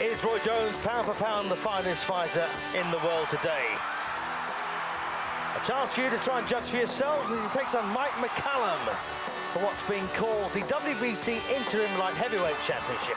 Is Roy Jones, pound for pound, the finest fighter in the world today? A chance for you to try and judge for yourselves as he takes on Mike McCallum for what's being called the WBC Interim Light Heavyweight Championship.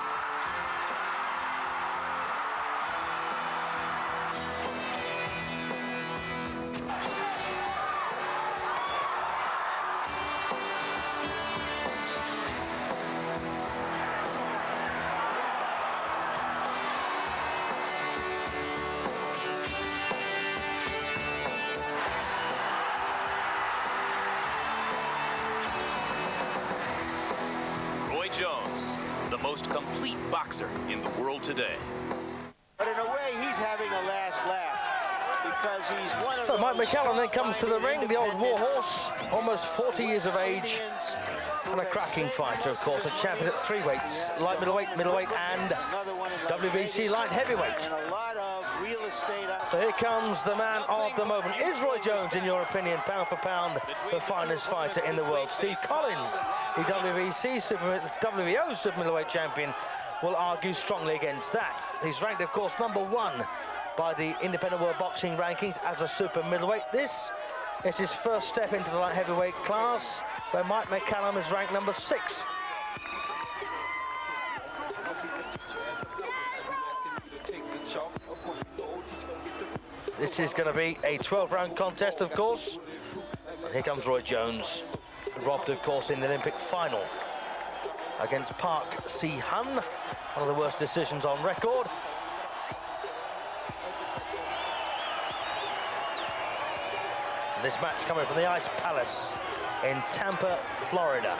Jones, the most complete boxer in the world today. But in a way, he's having a last laugh because he's one of So those Mike McCallum then comes to the ring, the old war horse, almost 40 years of age, and a cracking fighter, of course, a champion at three weights, light middleweight, middleweight, and WBC light heavyweight. So here comes the man of the moment. Is Roy Jones, in your opinion, pound for pound, the finest fighter in the world? Steve Collins, the WBO super middleweight champion, will argue strongly against that. He's ranked, of course, #1 by the Independent World Boxing Rankings as a super middleweight. This is his first step into the light heavyweight class, where Mike McCallum is ranked #6. This is going to be a 12-round contest, of course. And here comes Roy Jones, robbed, of course, in the Olympic final against Park Si-hun, one of the worst decisions on record. This match coming from the Ice Palace in Tampa, Florida,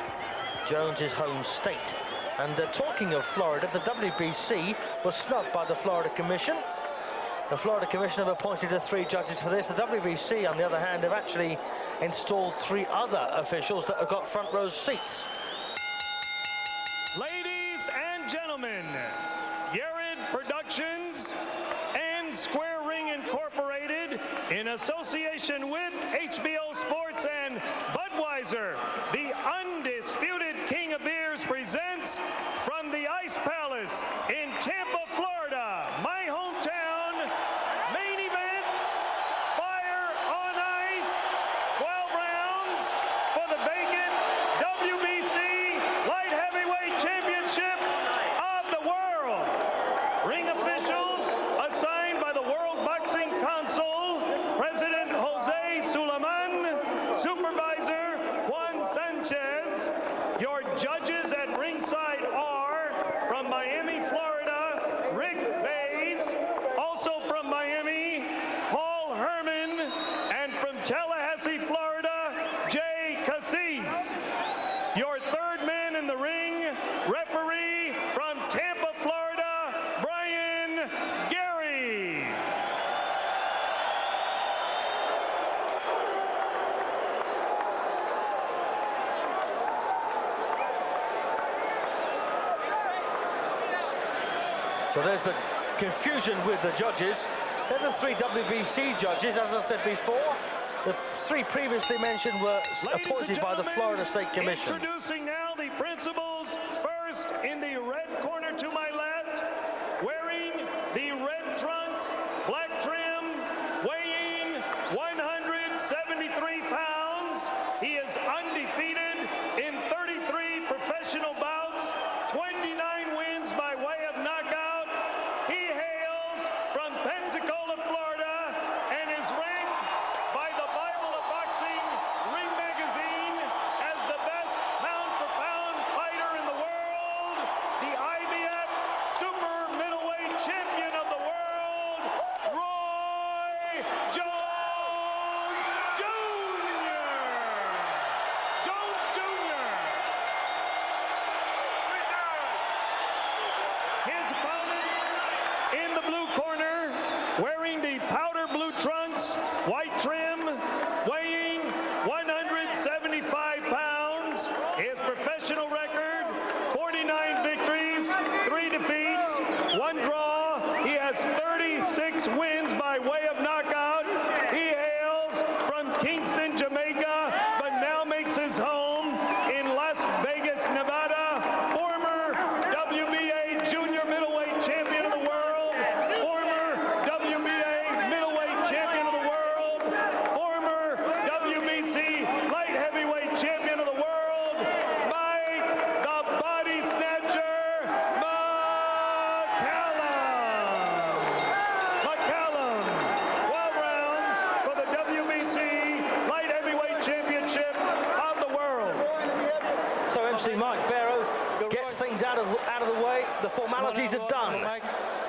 Jones's home state. And talking of Florida, the WBC was snubbed by the Florida Commission. The Florida Commission have appointed the 3 judges for this. The WBC, on the other hand, have actually installed 3 other officials that have got front row seats. Ladies and gentlemen, Yared Productions and Square Ring Incorporated, in association with HBO Sports and Budweiser, the undisputed king of beers, presents from the Ice Palace in Tampa, Florida, my hometown, main event, Fire on Ice, 12 rounds for the vacant WBC Light Heavyweight Championship of the world. Ring officials assigned by the World Boxing Council, President Jose Suleiman, Supervisor Juan Sanchez. Your judges at ringside are, from Miami, Florida, Rick Bays, also from Miami, Paul Herman, and from Tallahassee, Florida, Jay Cassis. Your third man in the ring, referee from Tampa, Florida, Brian Gary. So there's the confusion with the judges. They're the 3 WBC judges, as I said before. The 3 previously mentioned were appointed by the Florida State Commission. Introducing now the principals. First, in the red corner to my left, wearing the red trunks, black trim, weighing 173 pounds. He is undefeated in 33 professional bouts, 29 wins by way of knockout. He hails from Pensacola, Florida, and is ranked by the Bible of Boxing Ring Magazine as the best pound-for-pound fighter in the world, the IBF Super Middleweight Champion of the world, Roy Jones Jr. Jones Jr. His opponent in the blue corner, wearing the powder blue trunks, white trim, weighing 175 pounds. His professional record, 49 victories, 3 defeats, 1 draw. He has 36 wins by way of knockout. He hails from Kingston, Jamaica, but now makes his home in Las Vegas, Nevada. Former WBA junior middleweight champion of the world, things out of the way. The formalities are done.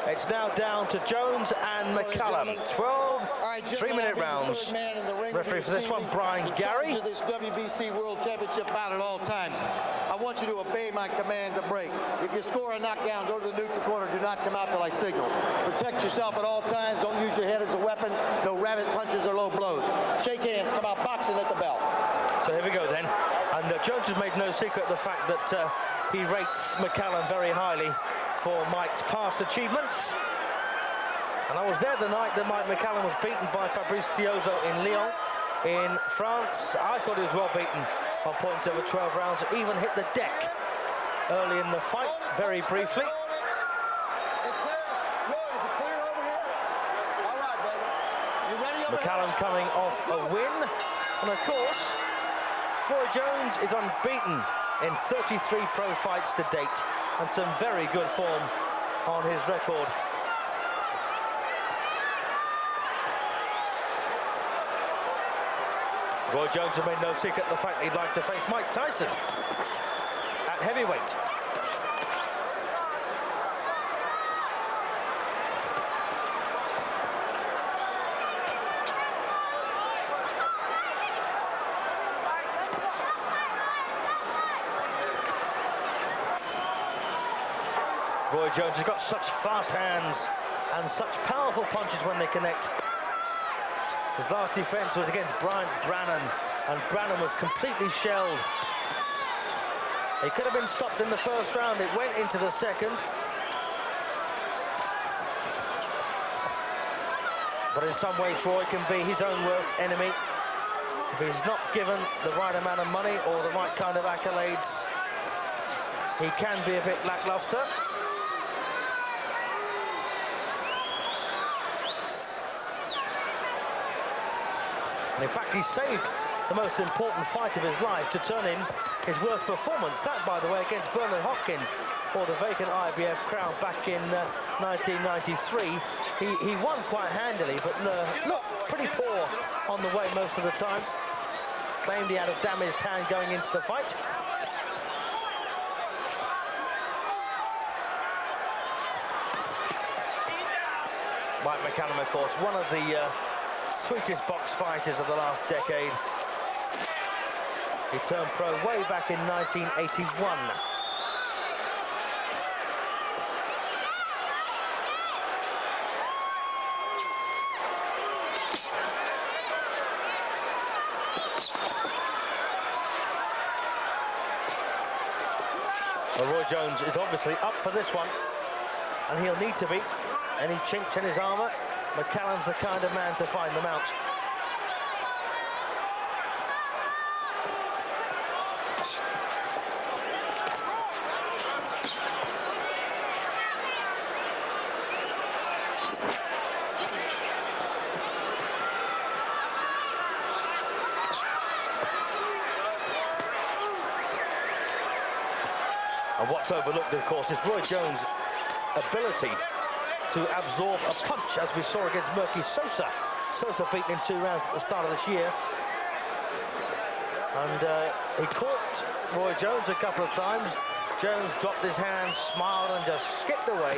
It's now down to Jones and McCallum. 12 3-minute rounds. Referee for this one, Brian Gary. This WBC World Championship bout at all times. I want you to obey my command to break. If you score a knockdown, go to the neutral corner. Do not come out till I signal. Protect yourself at all times. Don't use your head as a weapon. No rabbit punches or low blows. Shake hands. Come out boxing at the bell. So here we go then. And Jones has made no secret of the fact that he rates McCallum very highly for Mike's past achievements. And I was there the night that Mike McCallum was beaten by Fabrice Tiozo in Lyon, in France. I thought he was well beaten on points over 12 rounds, even hit the deck early in the fight, very briefly. McCallum coming off a win, and of course, Roy Jones is unbeaten in 33 pro fights to date, and some very good form on his record. Roy Jones has made no secret of the fact that he'd like to face Mike Tyson at heavyweight. Roy Jones has got such fast hands and such powerful punches when they connect. His last defense was against Bryant Brannan, and Brannan was completely shelled. He could have been stopped in the first round. It went into the second. But in some ways, Roy can be his own worst enemy. If he's not given the right amount of money or the right kind of accolades, he can be a bit lackluster. And in fact, he saved the most important fight of his life to turn in his worst performance. That, by the way, against Bernard Hopkins for the vacant IBF crown back in 1993. He won quite handily, but looked pretty poor on the way most of the time. Claimed he had a damaged hand going into the fight. Mike McCallum, of course, one of the sweetest box fighters of the last decade. He turned pro way back in 1981. Well, Roy Jones is obviously up for this one, and he'll need to be. Any chinks in his armour, McCallum's the kind of man to find them out. And what's overlooked, of course, is Roy Jones' ability to absorb a punch, as we saw against Murky Sosa. Sosa beaten in 2 rounds at the start of this year. And he caught Roy Jones a couple of times. Jones dropped his hand, smiled, and just skipped away.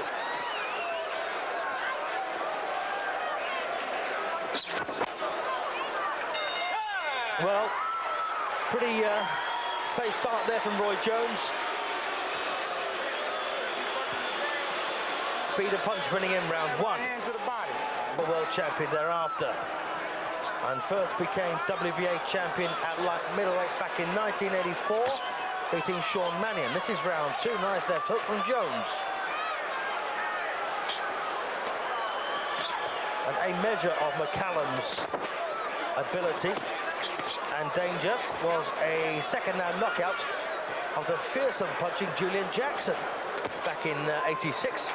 Well, pretty safe start there from Roy Jones. Speed of punch winning in round 1. The world champion thereafter. And first became WBA champion at light middleweight back in 1984, beating Sean Mannion. This is round 2. Nice left hook from Jones. And a measure of McCallum's ability and danger was a second round knockout of the fearsome punching Julian Jackson back in '86.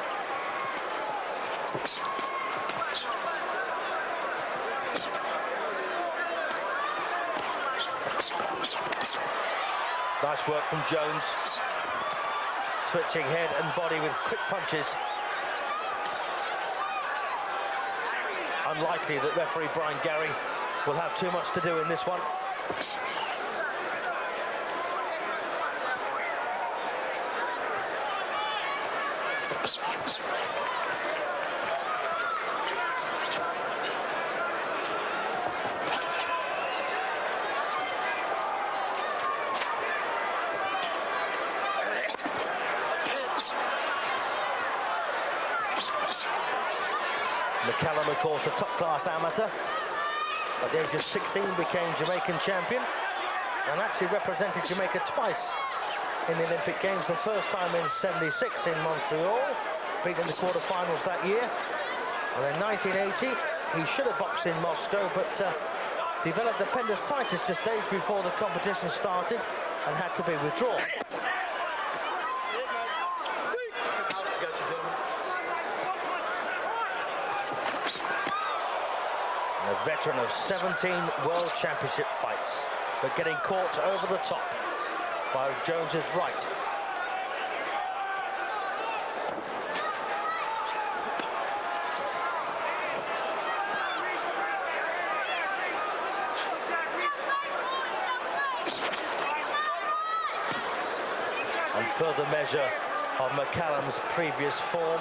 Nice work from Jones, switching head and body with quick punches. Unlikely that referee Brian Gary will have too much to do in this one. McCallum, of course, a top-class amateur. At the age of 16, became Jamaican champion and actually represented Jamaica twice in the Olympic Games. The first time in '76 in Montreal, beat in the quarterfinals that year. And in 1980, he should have boxed in Moscow, but developed appendicitis just days before the competition started and had to be withdrawn. A veteran of 17 World Championship fights, but getting caught over the top by Jones's right. And further measure of McCallum's previous form.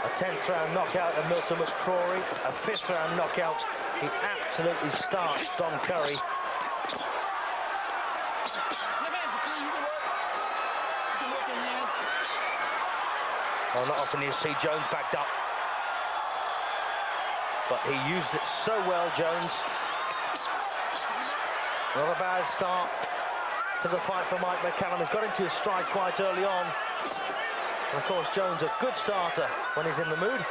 A 10th round knockout of Milton McCrory, a 5th round knockout. He absolutely starched Don Curry. Well, not often you see Jones backed up, but he used it so well, Jones. Not a bad start to the fight for Mike McCallum. He's got into his stride quite early on. And of course, Jones, a good starter when he's in the mood.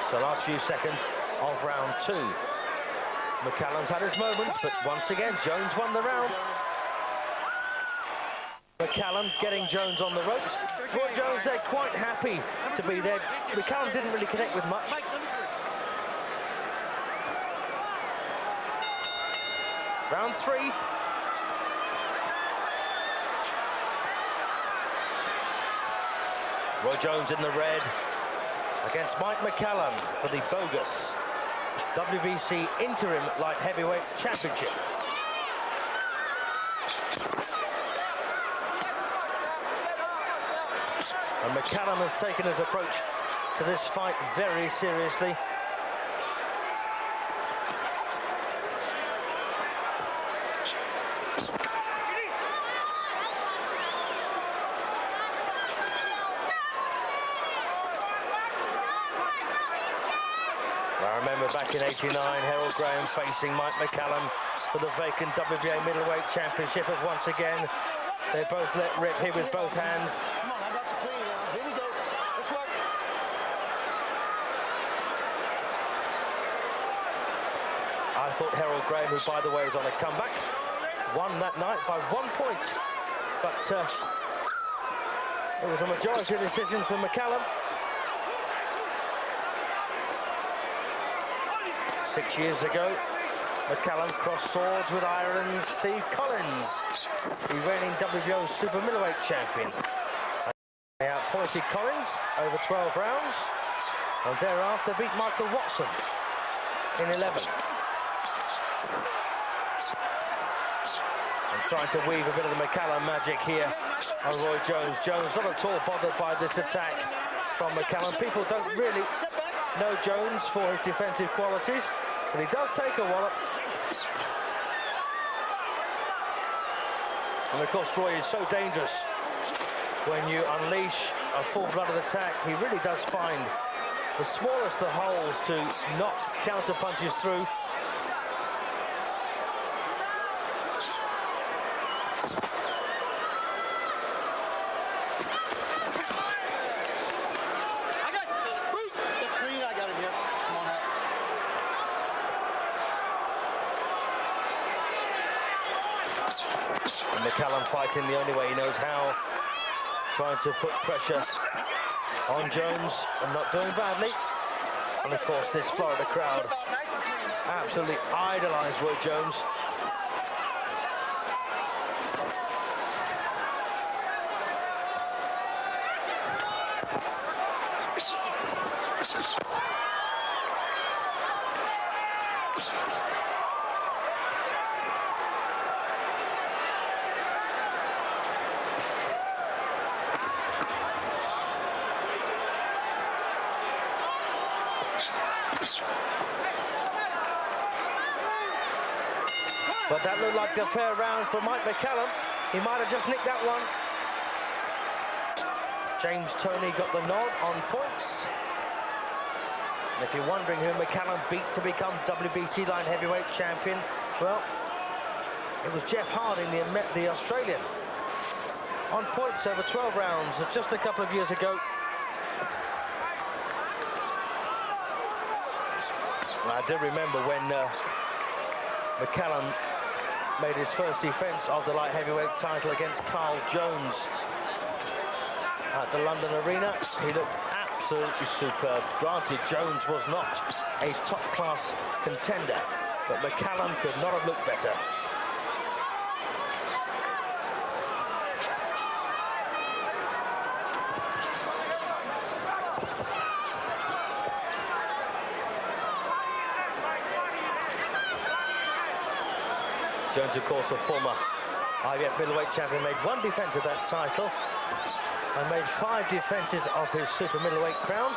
So last few seconds of round 2. McCallum's had his moments, but once again, Jones won the round. McCallum getting Jones on the ropes. Roy Jones, they're quite happy to be there. McCallum didn't really connect with much. Round 3. Roy Jones in the red against Mike McCallum for the bogus WBC Interim Light Heavyweight Championship. And McCallum has taken his approach to this fight very seriously. I remember back in '89, Harold Graham facing Mike McCallum for the vacant WBA middleweight championship, as once again they both let rip here with both hands. Come on, I got you clean now. Here we go. Let's work. I thought Harold Graham, who by the way is on a comeback, won that night by 1 point, but it was a majority decision for McCallum. 6 years ago, McCallum crossed swords with Ireland's Steve Collins, the reigning WBO super middleweight champion. They outpointed Collins over 12 rounds, and thereafter beat Michael Watson in 11. And trying to weave a bit of the McCallum magic here on Roy Jones. Jones not at all bothered by this attack from McCallum. People don't really know Jones for his defensive qualities, but he does take a wallop. And of course, Roy is so dangerous. When you unleash a full-blooded attack, he really does find the smallest of holes to knock counter punches through. And McCallum fighting the only way he knows how, trying to put pressure on Jones and not doing badly. And of course this Florida crowd absolutely idolise Roy Jones. But that looked like a fair round for Mike McCallum. He might have just nicked that one. James Toney got the nod on points. And if you're wondering who McCallum beat to become WBC light heavyweight champion, well, it was Jeff Harding, the Australian. On points over 12 rounds just a couple of years ago. I do remember when McCallum made his first defence of the light heavyweight title against Carl Jones at the London Arena. He looked absolutely superb. Granted, Jones was not a top-class contender, but McCallum could not have looked better. Jones, of course, a former IBF middleweight champion, made one defence of that title and made 5 defences of his super middleweight crown.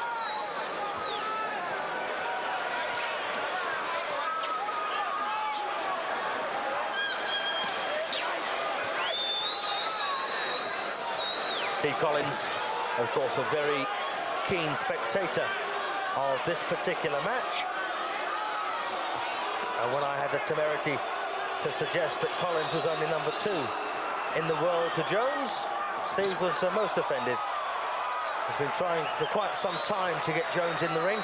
Steve Collins, of course, a very keen spectator of this particular match. And when I had the temerity to suggest that Collins was only number 2 in the world to Jones, Steve was most offended. He's been trying for quite some time to get Jones in the ring.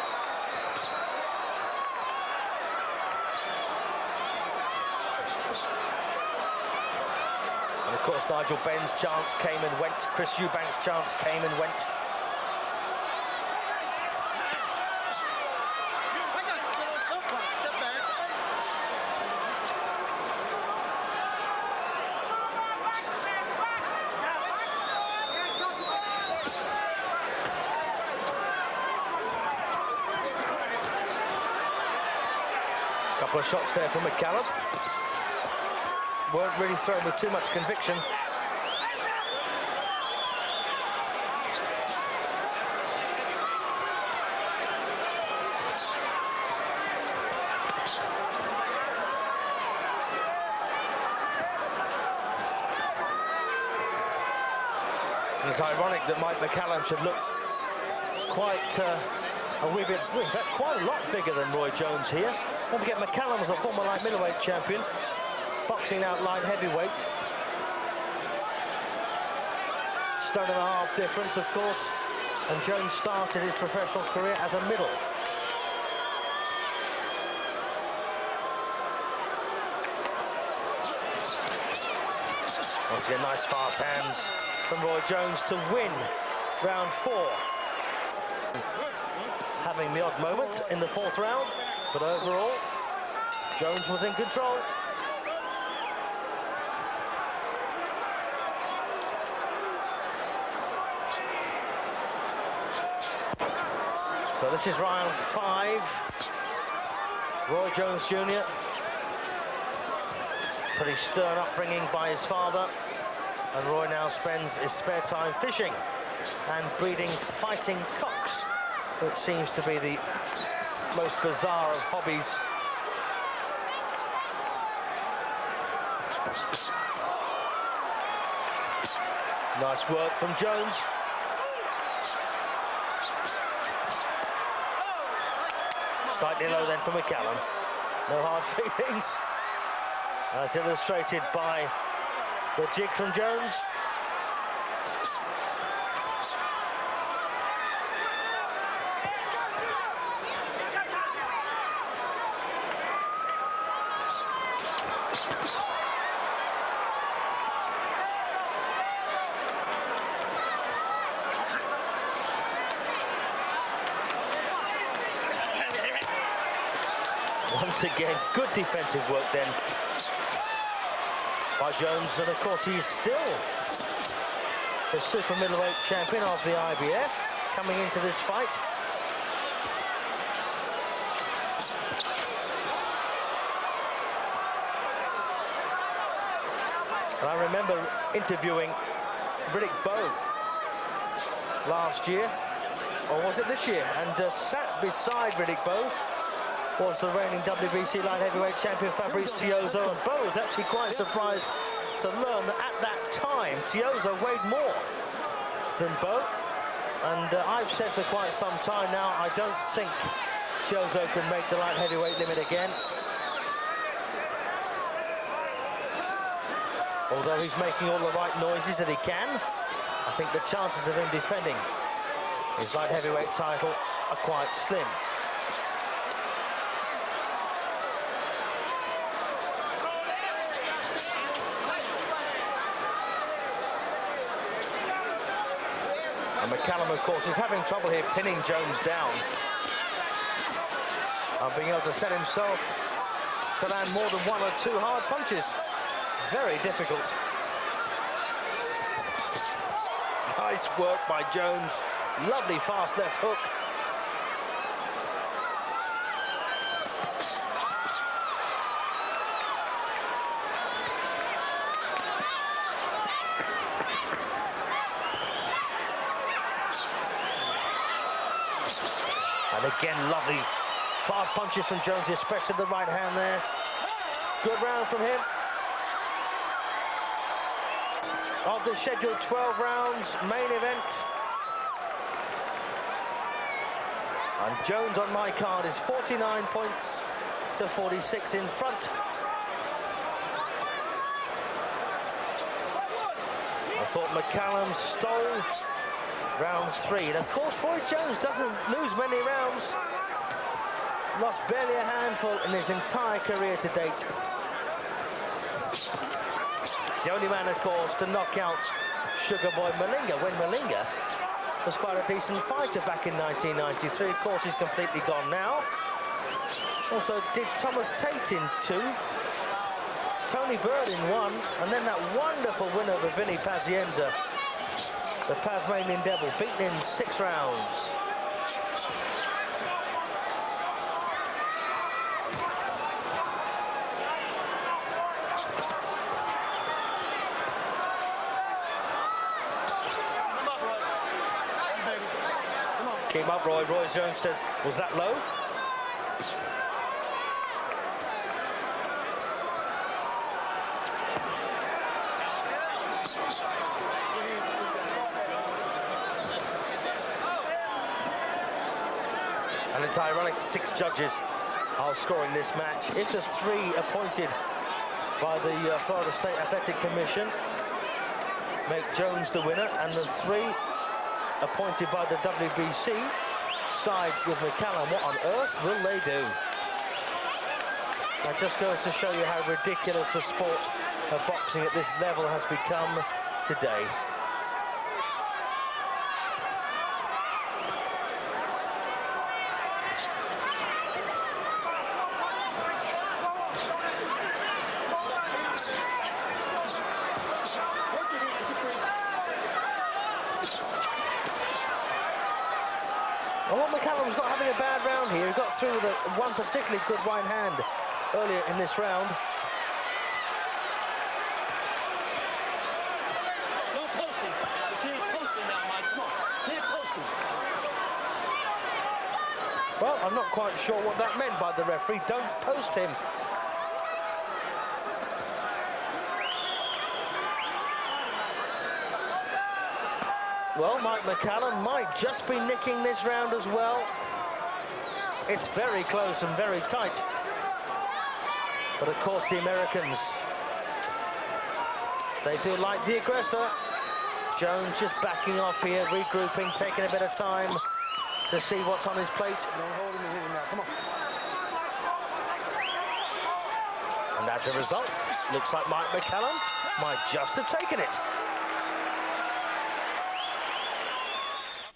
And of course, Nigel Benn's chance came and went. Chris Eubank's chance came and went. Couple of shots there from McCallum. Weren't really thrown with too much conviction. It's ironic that Mike McCallum should look quite a wee bit, in fact, quite a lot bigger than Roy Jones here. Don't forget, McCallum was a former light middleweight champion, boxing out light heavyweight. Stone and a half difference, of course, and Jones started his professional career as a middle. Once again, nice fast hands from Roy Jones to win round 4. Having the odd moment in the 4th round, but overall, Jones was in control. So this is round 5. Roy Jones Jr. Pretty stern upbringing by his father, and Roy now spends his spare time fishing and breeding fighting cocks, which seems to be the most bizarre of hobbies. Nice work from Jones. Slightly low then from McCallum. No hard feelings. As illustrated by the jig from Jones. Once again, good defensive work then by Jones, and of course he's still the super middleweight champion of the IBF coming into this fight. And I remember interviewing Riddick Bowe last year, or was it this year? And sat beside Riddick Bowe was the reigning WBC light heavyweight champion Fabrice Tiozo, and Bowe was actually quite surprised to learn that at that time Tiozo weighed more than Bowe. And I've said for quite some time now, I don't think Tiozo can make the light heavyweight limit again. Although he's making all the right noises that he can, I think the chances of him defending his light heavyweight title are quite slim. And McCallum, of course, is having trouble here pinning Jones down. And being able to set himself to land more than one or two hard punches. Very difficult. Nice work by Jones. Lovely fast left hook. And again, lovely fast punches from Jones, especially the right hand there. Good round from him. Of the scheduled 12 rounds main event. And Jones on my card is 49 points to 46 in front. I thought McCallum stole round 3. And of course, Roy Jones doesn't lose many rounds. Lost barely a handful in his entire career to date. The only man, of course, to knock out Sugar Boy Malinga when Malinga was quite a decent fighter back in 1993. Of course, he's completely gone now. Also did Thomas Tate in 2, Tony Bird in 1, and then that wonderful win over Vinny Pazienza, the Tasmanian Devil, beaten in 6 rounds. Came up, Roy. Roy Jones says, was that low? And it's ironic, 6 judges are scoring this match. If the 3 appointed by the Florida State Athletic Commission make Jones the winner, and the 3 appointed by the WBC side with McCallum, what on earth will they do? That just goes to show you how ridiculous the sport of boxing at this level has become today. Well, McCallum's not having a bad round here. He got through with one particularly good right hand earlier in this round. Don't post him. You can't post him now, Mike. Come on. Can't post him. Well, I'm not quite sure what that meant by the referee. Don't post him. Well, Mike McCallum might just be nicking this round as well. It's very close and very tight. But of course, the Americans, they do like the aggressor. Jones just backing off here, regrouping, taking a bit of time to see what's on his plate. Don't hold him and hit him now. Come on. And as a result, looks like Mike McCallum might just have taken it.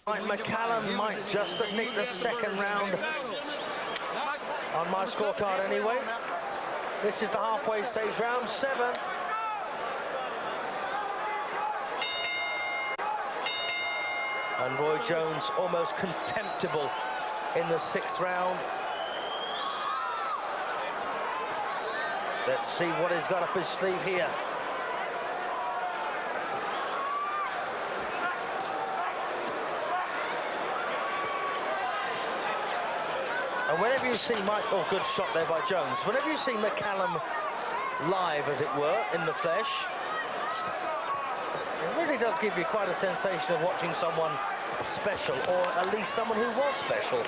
Mike McCallum might just have nicked the second round on my scorecard anyway. This is the halfway stage, round 7. And Roy Jones almost contemptible in the 6th round. Let's see what he's got up his sleeve here. And whenever you see oh, good shot there by Jones. Whenever you see McCallum live, as it were, in the flesh, it really does give you quite a sensation of watching someone special, or at least someone who was special.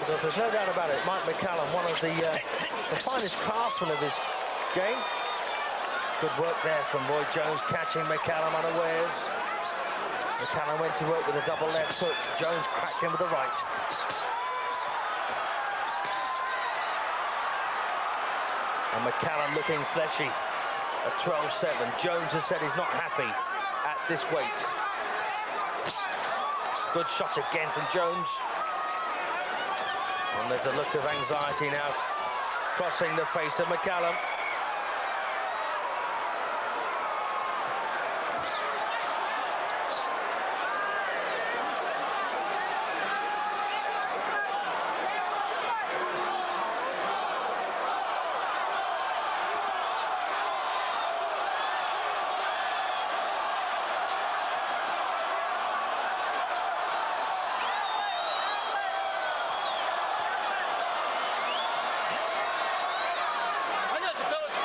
Because there's no doubt about it, Mike McCallum, one of the finest craftsmen of his game. Good work there from Roy Jones, catching McCallum unawares. McCallum went to work with a double left hook. Jones cracked him with the right. And McCallum looking fleshy at 12-7. Jones has said he's not happy at this weight. Good shot again from Jones. And there's a look of anxiety now crossing the face of McCallum.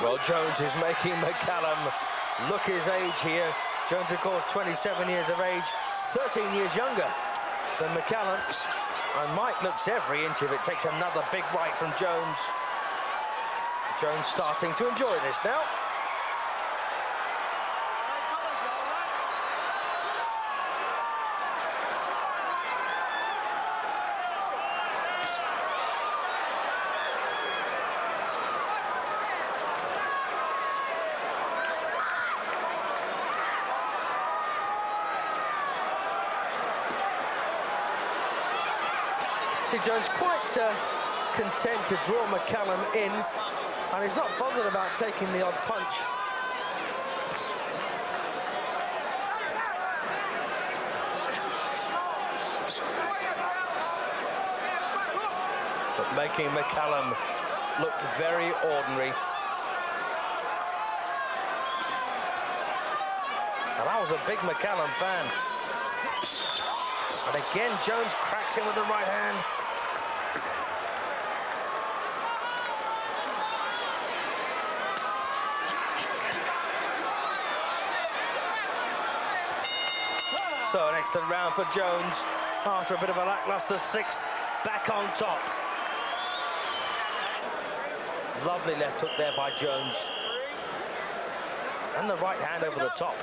Well, Jones is making McCallum look his age here. Jones, of course, 27 years of age, 13 years younger than McCallum. And Mike looks every inch of it, takes another big right from Jones. Jones starting to enjoy this now. Jones quite content to draw McCallum in, and he's not bothered about taking the odd punch. But making McCallum look very ordinary. And I was a big McCallum fan. And again, Jones cracks him with the right hand. So an excellent round for Jones after a bit of a lackluster sixth, back on top. Lovely left hook there by Jones. And the right hand over the top.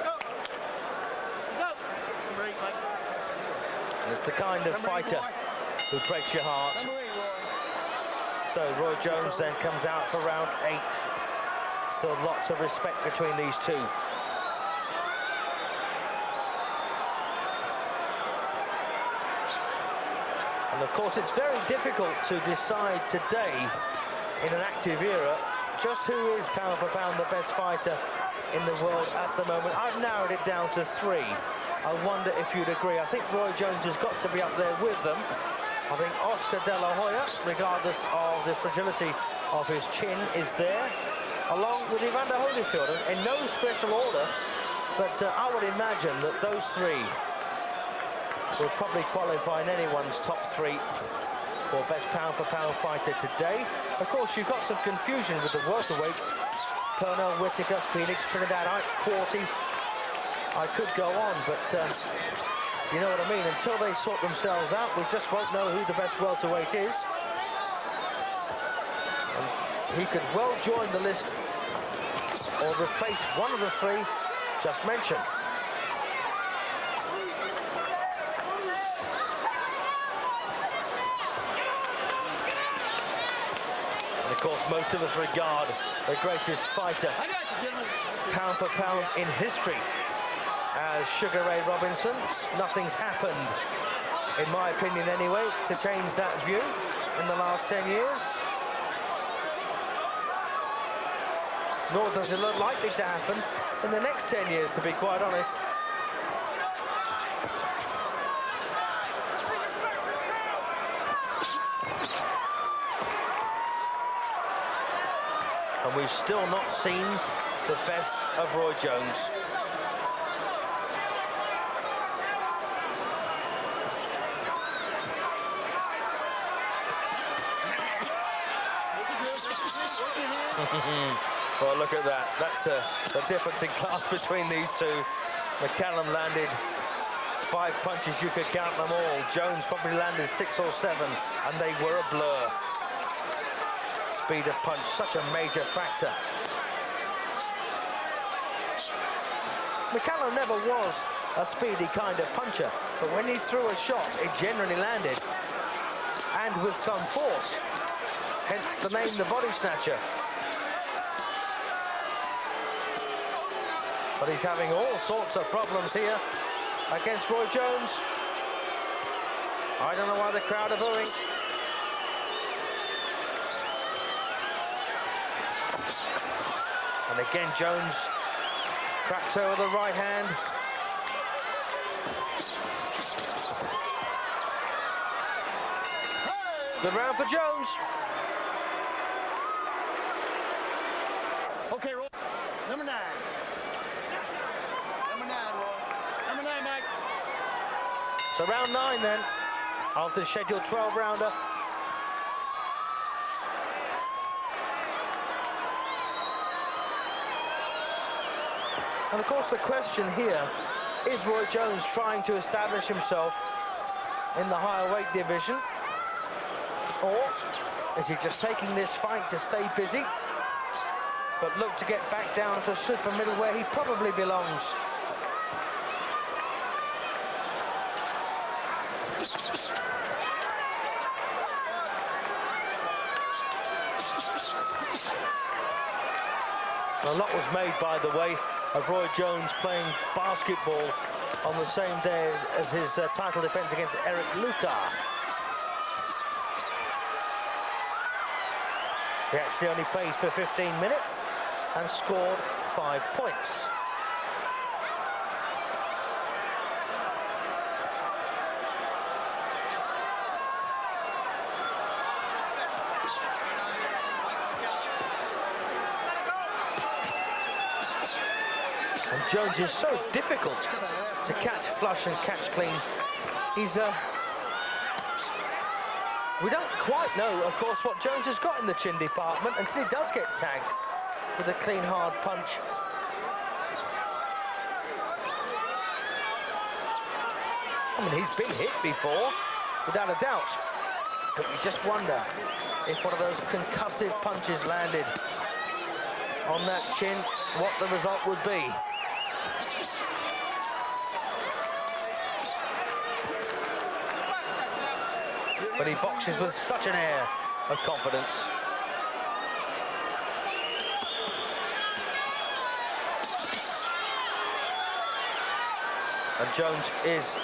And it's the kind of fighter who breaks your heart. So Roy Jones then comes out for round 8. Still lots of respect between these two. And of course, it's very difficult to decide today, in an active era, just who is pound for pound the best fighter in the world at the moment. I've narrowed it down to 3. I wonder if you'd agree. I think Roy Jones has got to be up there with them. I think Oscar De La Hoya, regardless of the fragility of his chin, is there, along with Evander Holyfield, in no special order, but I would imagine that those 3 will probably qualify in anyone's top 3 for best pound-for-pound fighter today. Of course, you've got some confusion with the welterweights. Pernell Whitaker, Felix Trinidad, Quarty. I could go on, but you know what I mean. Until they sort themselves out, we just won't know who the best welterweight is. And he could well join the list or replace one of the 3 just mentioned. Of course, most of us regard the greatest fighter, pound for pound in history, as Sugar Ray Robinson. Nothing's happened, in my opinion anyway, to change that view in the last 10 years. Nor does it look likely to happen in the next 10 years, to be quite honest. And we've still not seen the best of Roy Jones. Well, look at that. That's the difference in class between these two. McCallum landed 5 punches, you could count them all. Jones probably landed 6 or 7, and they were a blur. Speed of punch, such a major factor. McCallum never was a speedy kind of puncher, but when he threw a shot, it generally landed, and with some force. Hence the name, the body snatcher. But he's having all sorts of problems here against Roy Jones. I don't know why the crowd are booing. And again, Jones cracks over the right hand. Good round for Jones. Okay, Roy. Number 9. Number 9, Roy. Number 9, Mike. So round 9 then, after the scheduled 12-rounder. And of course the question here, is Roy Jones trying to establish himself in the higher weight division? Or is he just taking this fight to stay busy, but look to get back down to super middle where he probably belongs? A lot was made, by the way, of Roy Jones playing basketball on the same day as his title defense against Eric Lucar. He actually only played for 15 minutes and scored 5 points. And Jones is so difficult to catch flush and catch clean. He's we don't quite know, of course, what Jones has got in the chin department until he does get tagged with a clean, hard punch. I mean, he's been hit before, without a doubt. But you just wonder if one of those concussive punches landed on that chin, what the result would be. But he boxes with such an air of confidence. And Jones is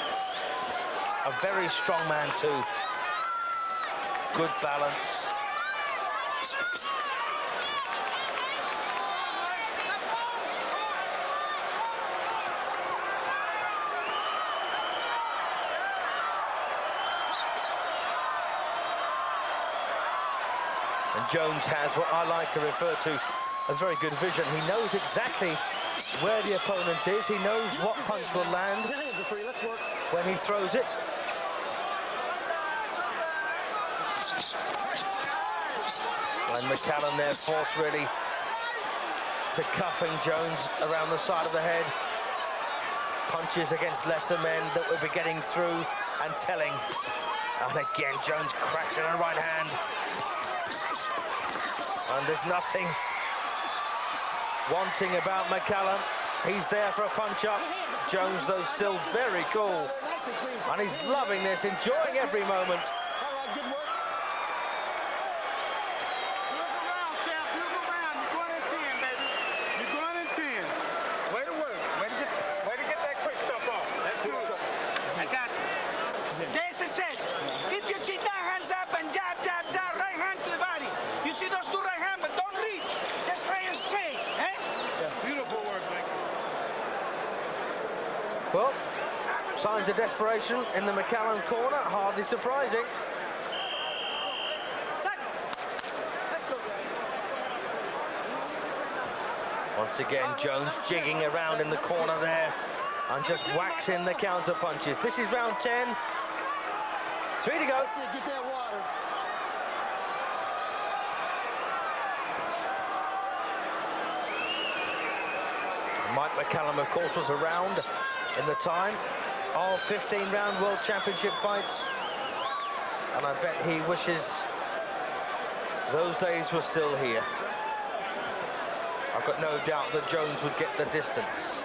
a very strong man too. Good balance. And Jones has what I like to refer to as very good vision. He knows exactly where the opponent is. He knows what punch will land when he throws it. And McCallum there forced really to cuffing Jones around the side of the head. Punches against lesser men that will be getting through and telling. And again, Jones cracks in a right hand. And there's nothing wanting about McCallum. He's there for a punch-up. Jones, though, still very cool. And he's loving this, enjoying every moment. Well, signs of desperation in the McCallum corner, hardly surprising. Once again, Jones jigging around in the corner there and just waxing the counter punches. This is round 10. 3 to go. Get that water. Mike McCallum, of course, was around in the time of 15-round World Championship fights. And I bet he wishes those days were still here. I've got no doubt that Jones would get the distance.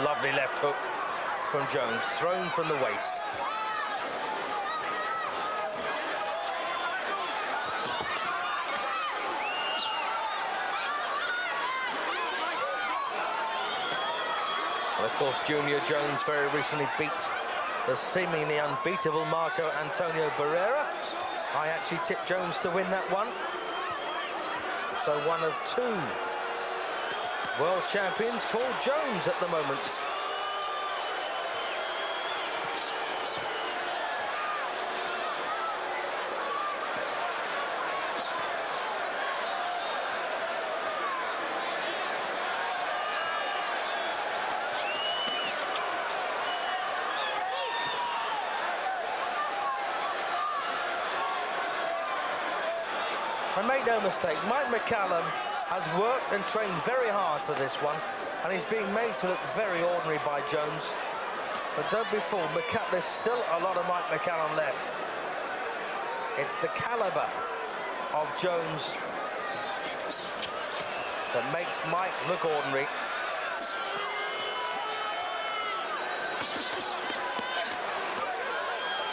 Lovely left hook from Jones, thrown from the waist. And of course, Junior Jones very recently beat the seemingly unbeatable Marco Antonio Barrera. I actually tipped Jones to win that one. So one of two world champions called Jones at the moment. And make no mistake, Mike McCallum has worked and trained very hard for this one, and he's being made to look very ordinary by Jones. But don't be fooled, there's still a lot of Mike McCallum left. It's the caliber of Jones that makes Mike look ordinary.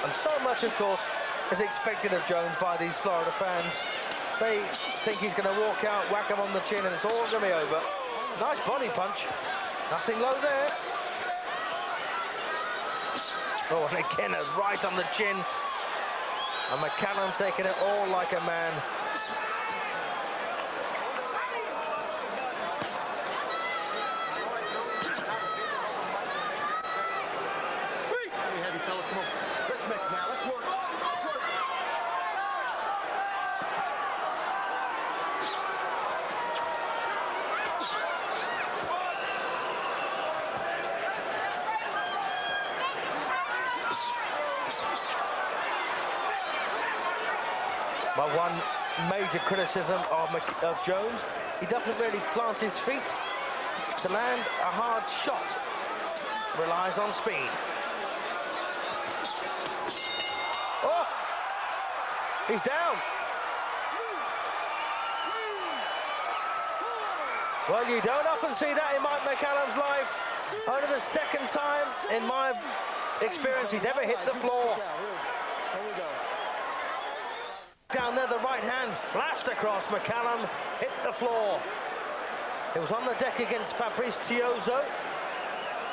And so much, of course, is expected of Jones by these Florida fans. They think he's going to walk out, whack him on the chin, and it's all going to be over. Nice body punch. Nothing low there. Oh, and again, right on the chin. And McCallum taking it all like a man. Hey, heavy fellas, come on. Let's mix now. Let's work. Let's work. My one major criticism of Jones, he doesn't really plant his feet to land a hard shot. Relies on speed. Oh! He's down. Well, you don't often see that in Mike McCallum's life. Only the second time in my experience he's ever hit the floor. Here we go. Down there, the right hand flashed across. McCallum hit the floor. It was on the deck against Fabrice Tiozzo.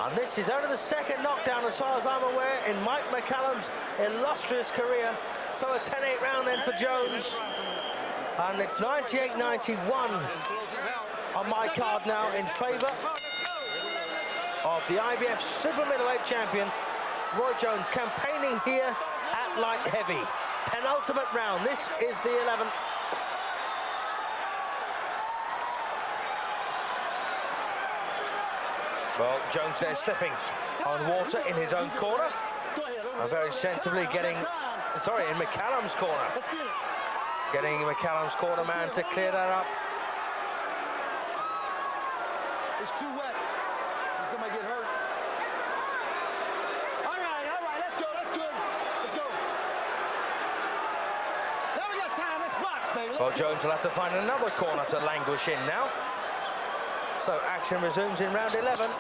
And this is only the second knockdown, as far as I'm aware, in Mike McCallum's illustrious career. So a 10-8 round then for Jones. And it's 98-91 on my card now in favour of the IBF Super Middleweight champion, Roy Jones, campaigning here at light heavy. Penultimate round. This is the 11th. Well, Jones there slipping on water in his own corner. And very sensibly getting, sorry, in McCallum's corner. Getting McCallum's corner man to clear that up. It's too wet. Did somebody get hurt? All right, let's go, let's go. Let's go. Now we got time, let's box, baby. Well, Jones will have to find another corner to languish in now. So action resumes in round 11.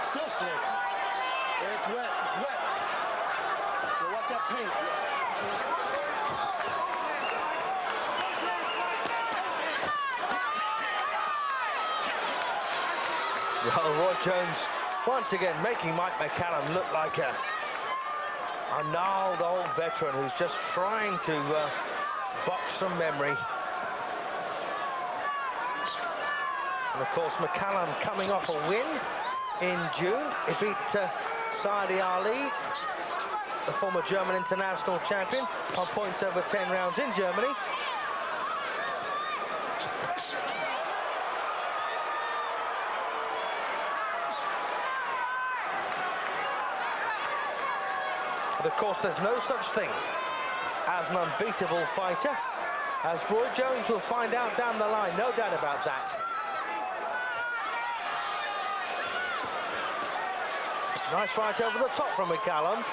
Still slick. It's wet, it's wet. Well, watch that paint. Well, Roy Jones once again making Mike McCallum look like a gnarled old veteran who's just trying to box from memory. And of course, McCallum coming off a win in June. He beat Saadi Ali, the former German international champion, on points over 10 rounds in Germany. But of course, there's no such thing as an unbeatable fighter, as Roy Jones will find out down the line, no doubt about that. Nice right over the top from McCallum.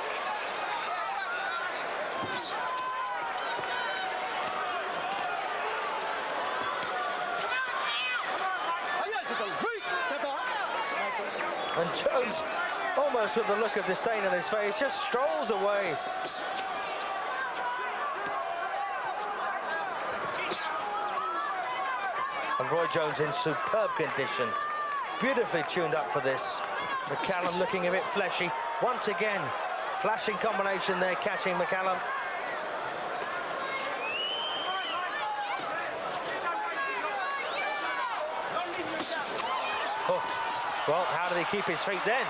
And Jones, almost with the look of disdain on his face, just strolls away. And Roy Jones in superb condition, beautifully tuned up for this. McCallum looking a bit fleshy. Once again, flashing combination there, catching McCallum. Oh, well, how did he keep his feet then?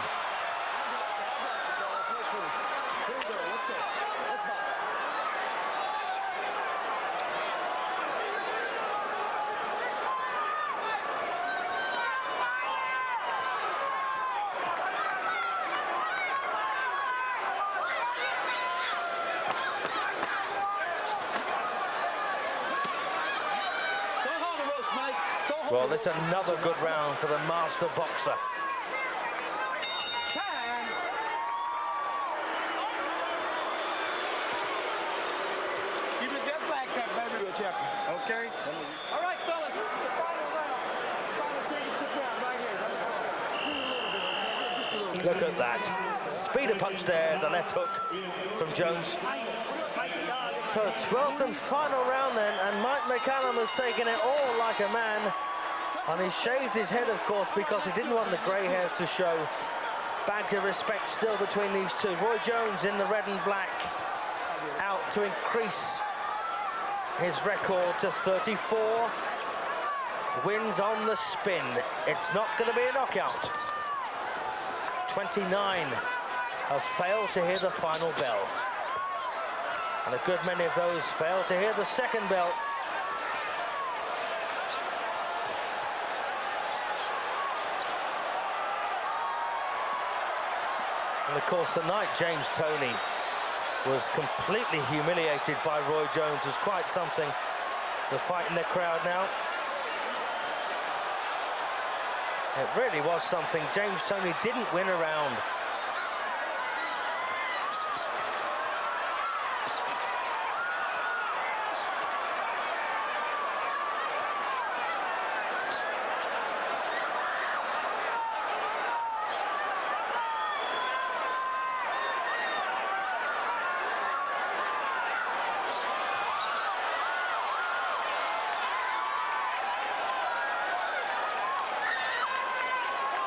Well, this is another good round for the master boxer. Time. Keep it just like that, baby. You're a champion. Okay? All right, fellas, this is the final round. Final championship round right here. Let me talk. Cool a little bit, okay? Just a little bit. Look at that. Speed of punch there, the left hook from Jones. So 12th and final round then, and Mike McCallum has taken it all like a man. And he shaved his head, of course, because he didn't want the grey hairs to show. Badge of respect still between these two. Roy Jones in the red and black, out to increase his record to 34. Wins on the spin. It's not going to be a knockout. 29 have failed to hear the final bell. And a good many of those failed to hear the second bell. And of course, tonight, James Toney was completely humiliated by Roy Jones. It was quite something to fight in the crowd now. It really was something. James Toney didn't win a round.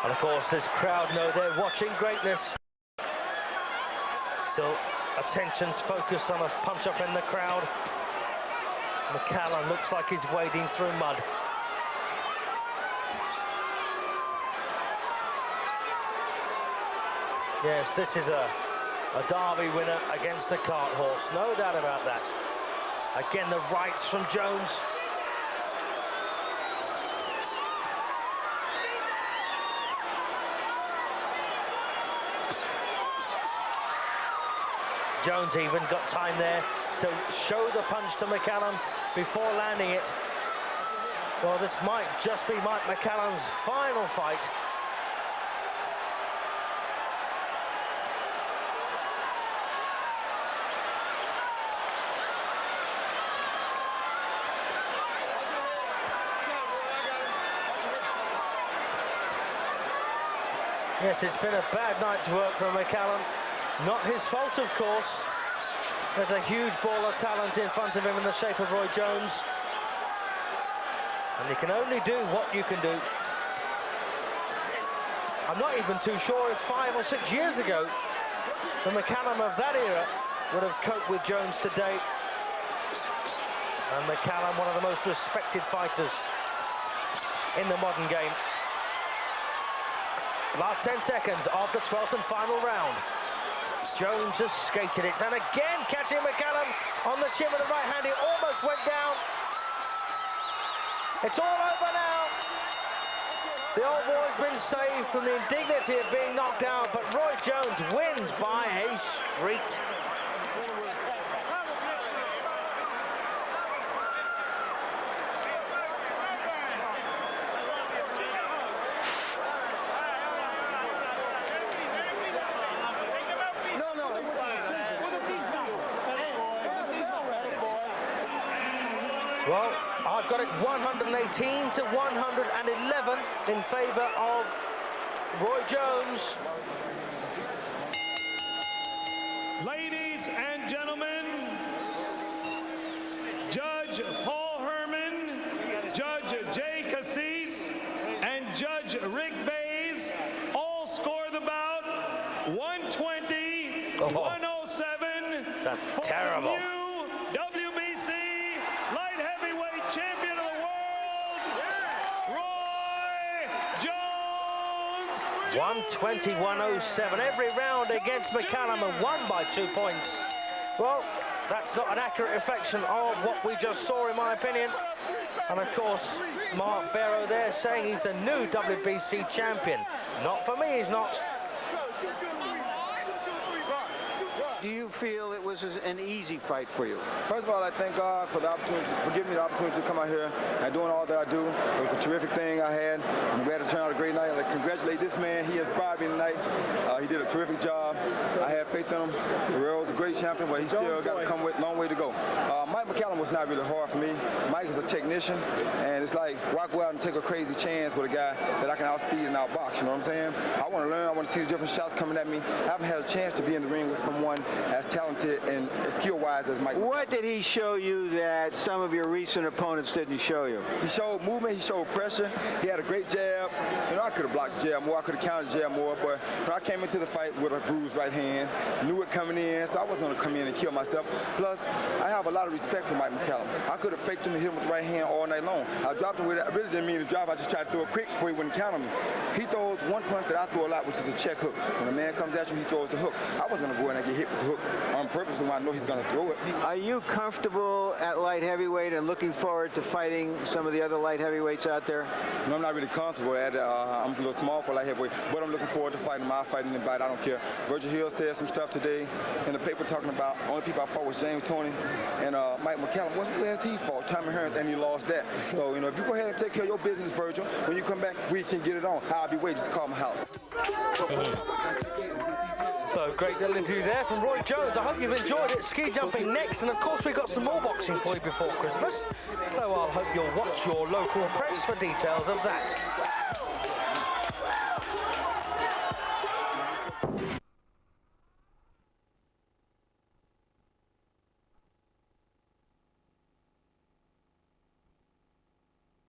And of course, this crowd know they're watching greatness. Still, attention's focused on a punch-up in the crowd. McCallum looks like he's wading through mud. Yes, this is a Derby winner against the cart horse, no doubt about that. Again, the rights from Jones. Jones even got time there to show the punch to McCallum before landing it. Well, this might just be Mike McCallum's final fight. Yes, it's been a bad night's work for McCallum. Not his fault, of course. There's a huge ball of talent in front of him in the shape of Roy Jones. And you can only do what you can do. I'm not even too sure if 5 or 6 years ago, the McCallum of that era would have coped with Jones today. And McCallum, one of the most respected fighters in the modern game. Last 10 seconds of the 12th and final round. Jones has skated it, and again catching McCallum on the chin with the right hand. He almost went down. It's all over now. The old boy's been saved from the indignity of being knocked out, but Roy Jones wins by a street. Well, I've got it 118 to 111 in favour of Roy Jones. Ladies and gentlemen, Judge Paul Herman, Judge Jay Cassis, and Judge Rick Bays all score the bout 120, 107. That's terrible. WBC light heavyweight champion of the world, Roy Jones. 120, 107 every round against McCallum and won by 2 points. Well, that's not an accurate reflection of what we just saw, in my opinion. And of course, Mark Barrow there saying he's the new WBC champion. Not for me, he's not. Do you feel it was an easy fight for you? First of all, I thank God for the opportunity, for giving me the opportunity to come out here and doing all that I do. It was a terrific thing I had. I'm glad it turned out a great night. I'd like to congratulate this man. He inspired me tonight. He did a terrific job. I had faith in him. Guerrero's a great champion, but he still got to come with a long way to go. Mike McCallum was not really hard for me. Mike is a technician, and it's like, why go out and take a crazy chance with a guy that I can outspeed and outbox, you know what I'm saying? I want to learn. I want to see the different shots coming at me. I haven't had a chance to be in the ring with someone as talented and skill-wise as Mike. What did he show you that some of your recent opponents didn't show you? He showed movement, he showed pressure, he had a great jab. You know, I could have blocked the jab more, I could have countered the jab more, but I came into the fight with a bruised right hand, knew it coming in, so I wasn't going to come in and kill myself. Plus, I have a lot of respect for Mike McCallum. I could have faked him and hit him with the right hand all night long. I dropped him with it. I really didn't mean to drop, I just tried to throw it quick before he wouldn't counter me. He throws one punch that I throw a lot, which is a check hook. When a man comes at you, he throws the hook. I wasn't going to go in and get hit with the hook on purpose when I know he's going to throw it. Are you comfortable at light heavyweight and looking forward to fighting some of the other light heavyweights out there? No, I'm not really comfortable at it. I'm a little small for light heavyweight, but I'm looking forward to fighting him. I'll fight anybody, I don't care. Virgil Hill said some stuff today in the paper talking about only people I fought was James Toney and Mike McCallum. Where has he fought? Tommy Hearns, and he lost that. So, you know, if you go ahead and take care of your business, Virgil, when you come back, we can get it on. I'll be waiting, just call my house. So, great little interview there from Roy Jones. I hope you've enjoyed it. Ski jumping next, and of course we've got some more boxing for you before Christmas. So I'll hope you'll watch your local press for details of that.